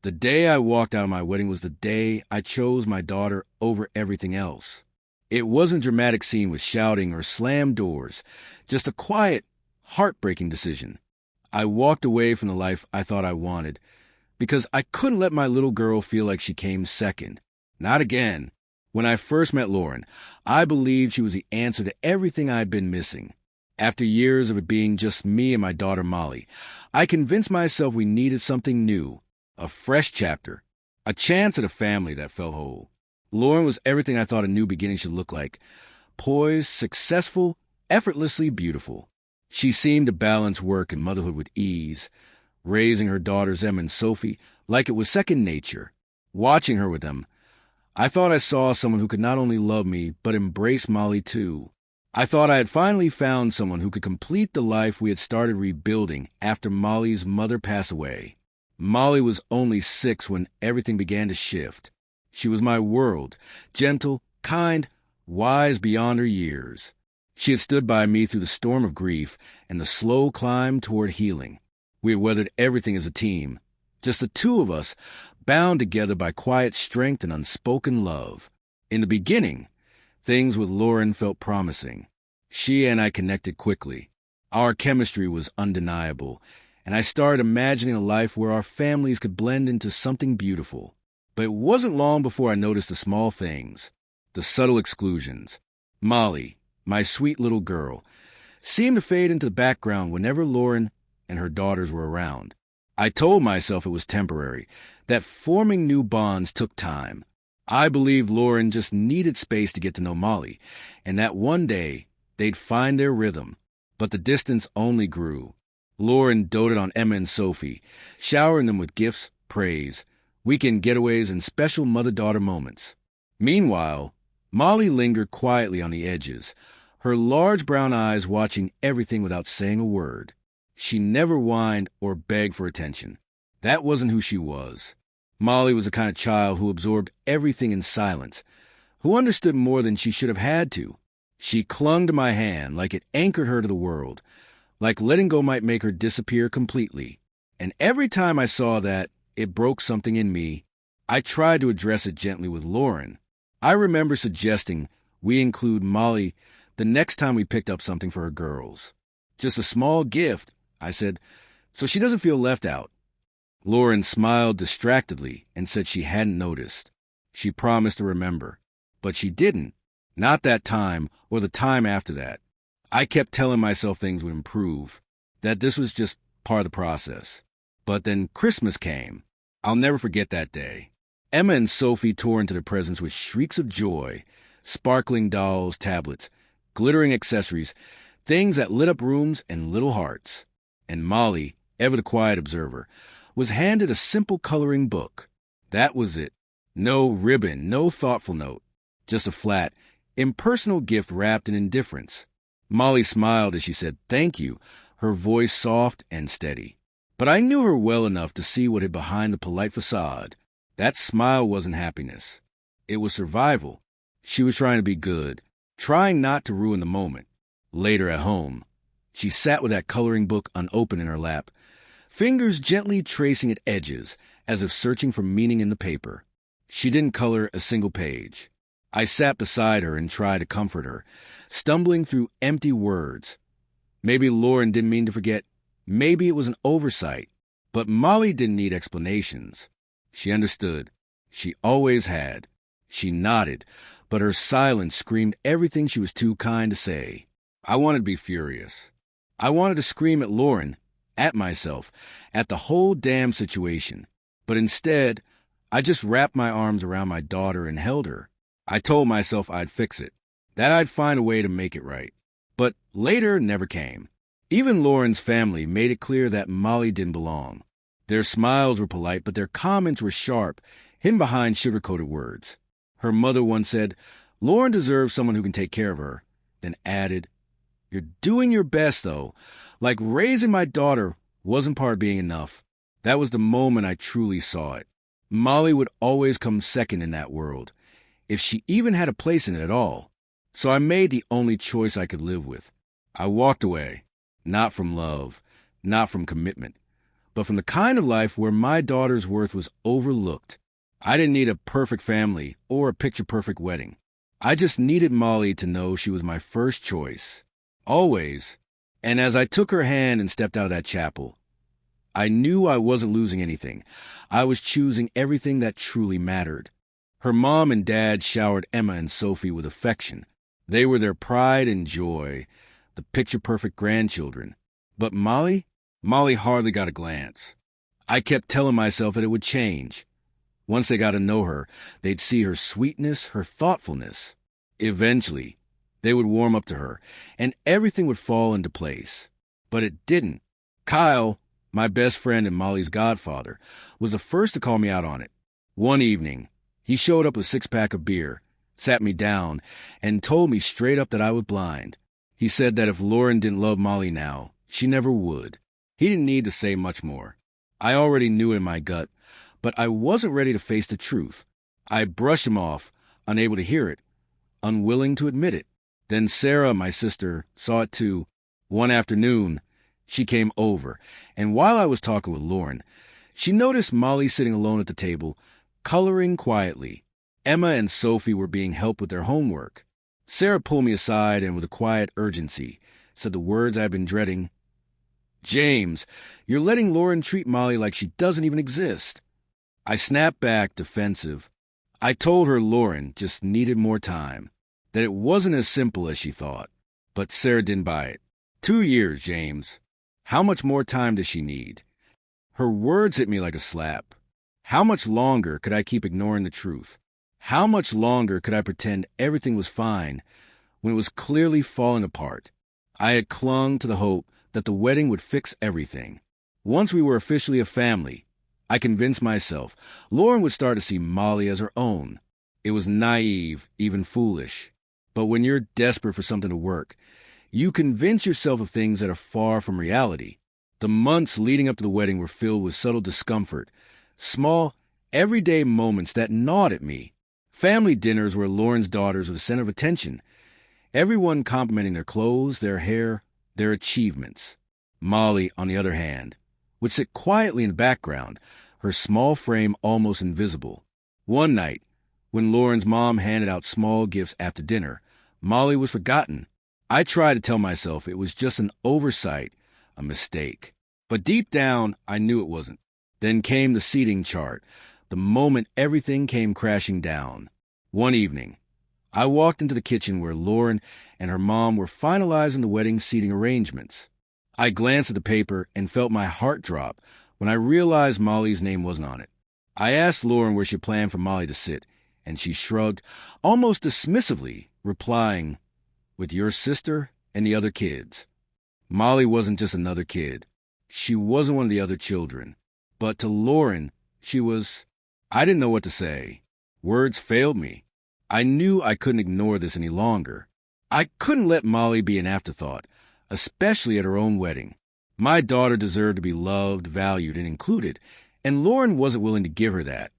The day I walked out of my wedding was the day I chose my daughter over everything else. It wasn't a dramatic scene with shouting or slammed doors, just a quiet, heartbreaking decision. I walked away from the life I thought I wanted because I couldn't let my little girl feel like she came second. Not again. When I first met Lauren, I believed she was the answer to everything I'd been missing. After years of it being just me and my daughter Molly, I convinced myself we needed something new, a fresh chapter, a chance at a family that felt whole. Lauren was everything I thought a new beginning should look like. Poised, successful, effortlessly beautiful. She seemed to balance work and motherhood with ease, raising her daughters Emma and Sophie like it was second nature. Watching her with them, I thought I saw someone who could not only love me, but embrace Molly too. I thought I had finally found someone who could complete the life we had started rebuilding after Molly's mother passed away. Molly was only 6 when everything began to shift. She was my world, gentle, kind, wise beyond her years. She had stood by me through the storm of grief and the slow climb toward healing. We had weathered everything as a team, just the two of us, bound together by quiet strength and unspoken love. In the beginning, things with Lauren felt promising. She and I connected quickly. Our chemistry was undeniable, and I started imagining a life where our families could blend into something beautiful. But it wasn't long before I noticed the small things, the subtle exclusions. Molly, my sweet little girl, seemed to fade into the background whenever Lauren and her daughters were around. I told myself it was temporary, that forming new bonds took time. I believed Lauren just needed space to get to know Molly, and that one day they'd find their rhythm. But the distance only grew. Lauren doted on Emma and Sophie, showering them with gifts, praise, weekend getaways, and special mother-daughter moments. Meanwhile, Molly lingered quietly on the edges, her large brown eyes watching everything without saying a word. She never whined or begged for attention. That wasn't who she was. Molly was the kind of child who absorbed everything in silence, who understood more than she should have had to. She clung to my hand like it anchored her to the world, like letting go might make her disappear completely. And every time I saw that, it broke something in me. I tried to address it gently with Lauren. I remember suggesting we include Molly the next time we picked up something for her girls. Just a small gift, I said, so she doesn't feel left out. Lauren smiled distractedly and said she hadn't noticed. She promised to remember, but she didn't. Not that time or the time after that. I kept telling myself things would improve, that this was just part of the process. But then Christmas came. I'll never forget that day. Emma and Sophie tore into their presents with shrieks of joy, sparkling dolls, tablets, glittering accessories, things that lit up rooms and little hearts. And Molly, ever the quiet observer, was handed a simple coloring book. That was it. No ribbon, no thoughtful note. Just a flat, impersonal gift wrapped in indifference. Molly smiled as she said thank you, her voice soft and steady. But I knew her well enough to see what hid behind the polite facade. That smile wasn't happiness. It was survival. She was trying to be good, trying not to ruin the moment. Later at home, she sat with that coloring book unopened in her lap, fingers gently tracing at edges, as if searching for meaning in the paper. She didn't color a single page. I sat beside her and tried to comfort her, stumbling through empty words. Maybe Lauren didn't mean to forget. Maybe it was an oversight. But Molly didn't need explanations. She understood. She always had. She nodded, but her silence screamed everything she was too kind to say. I wanted to be furious. I wanted to scream at Lauren, at myself, at the whole damn situation. But instead, I just wrapped my arms around my daughter and held her. I told myself I'd fix it, that I'd find a way to make it right. But later never came. Even Lauren's family made it clear that Molly didn't belong. Their smiles were polite, but their comments were sharp, hidden behind sugar-coated words. Her mother once said, "Lauren deserves someone who can take care of her," then added, "You're doing your best, though. Like raising my daughter wasn't part of being enough." That was the moment I truly saw it. Molly would always come second in that world, if she even had a place in it at all. So I made the only choice I could live with. I walked away, not from love, not from commitment, but from the kind of life where my daughter's worth was overlooked. I didn't need a perfect family or a picture-perfect wedding. I just needed Molly to know she was my first choice. Always. And as I took her hand and stepped out of that chapel, I knew I wasn't losing anything. I was choosing everything that truly mattered. Her mom and dad showered Emma and Sophie with affection. They were their pride and joy, the picture-perfect grandchildren. But Molly hardly got a glance. I kept telling myself that it would change. Once they got to know her, they'd see her sweetness, her thoughtfulness. Eventually, they would warm up to her, and everything would fall into place. But it didn't. Kyle, my best friend and Molly's godfather, was the first to call me out on it. One evening, he showed up with a six-pack of beer, sat me down, and told me straight up that I was blind. He said that if Lauren didn't love Molly now, she never would. He didn't need to say much more. I already knew in my gut, but I wasn't ready to face the truth. I brushed him off, unable to hear it, unwilling to admit it. Then Sarah, my sister, saw it too. One afternoon, she came over, and while I was talking with Lauren, she noticed Molly sitting alone at the table, coloring quietly. Emma and Sophie were being helped with their homework. Sarah pulled me aside and with a quiet urgency said the words I'd been dreading. "James, you're letting Lauren treat Molly like she doesn't even exist." I snapped back, defensive. I told her Lauren just needed more time, that it wasn't as simple as she thought. But Sarah didn't buy it. 2 years, James. How much more time does she need? Her words hit me like a slap. How much longer could I keep ignoring the truth? How much longer could I pretend everything was fine when it was clearly falling apart? I had clung to the hope that the wedding would fix everything. Once we were officially a family, I convinced myself Lauren would start to see Molly as her own. It was naive, even foolish. But when you're desperate for something to work, you convince yourself of things that are far from reality. The months leading up to the wedding were filled with subtle discomfort, small, everyday moments that gnawed at me. Family dinners where Lauren's daughters were the center of attention, everyone complimenting their clothes, their hair, their achievements. Molly, on the other hand, would sit quietly in the background, her small frame almost invisible. One night, when Lauren's mom handed out small gifts after dinner, Molly was forgotten. I tried to tell myself it was just an oversight, a mistake. But deep down, I knew it wasn't. Then came the seating chart, the moment everything came crashing down. One evening, I walked into the kitchen where Lauren and her mom were finalizing the wedding seating arrangements. I glanced at the paper and felt my heart drop when I realized Molly's name wasn't on it. I asked Lauren where she planned for Molly to sit, and she shrugged, almost dismissively, replying, "With your sister and the other kids." Molly wasn't just another kid. She wasn't one of the other children. But to Lauren, she was... I didn't know what to say. Words failed me. I knew I couldn't ignore this any longer. I couldn't let Molly be an afterthought, especially at her own wedding. My daughter deserved to be loved, valued, and included, and Lauren wasn't willing to give her that.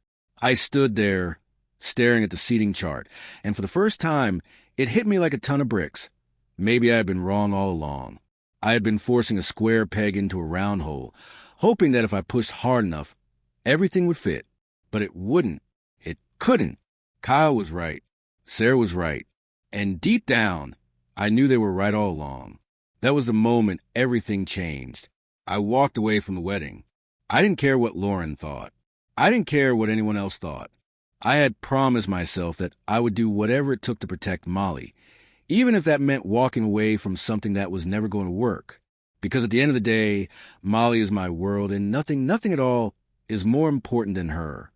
I stood there, staring at the seating chart, and for the first time, it hit me like a ton of bricks. Maybe I had been wrong all along. I had been forcing a square peg into a round hole, hoping that if I pushed hard enough, everything would fit. But it wouldn't. It couldn't. Kyle was right. Sarah was right. And deep down, I knew they were right all along. That was the moment everything changed. I walked away from the wedding. I didn't care what Lauren thought. I didn't care what anyone else thought. I had promised myself that I would do whatever it took to protect Molly, even if that meant walking away from something that was never going to work. Because at the end of the day, Molly is my world, and nothing at all is more important than her.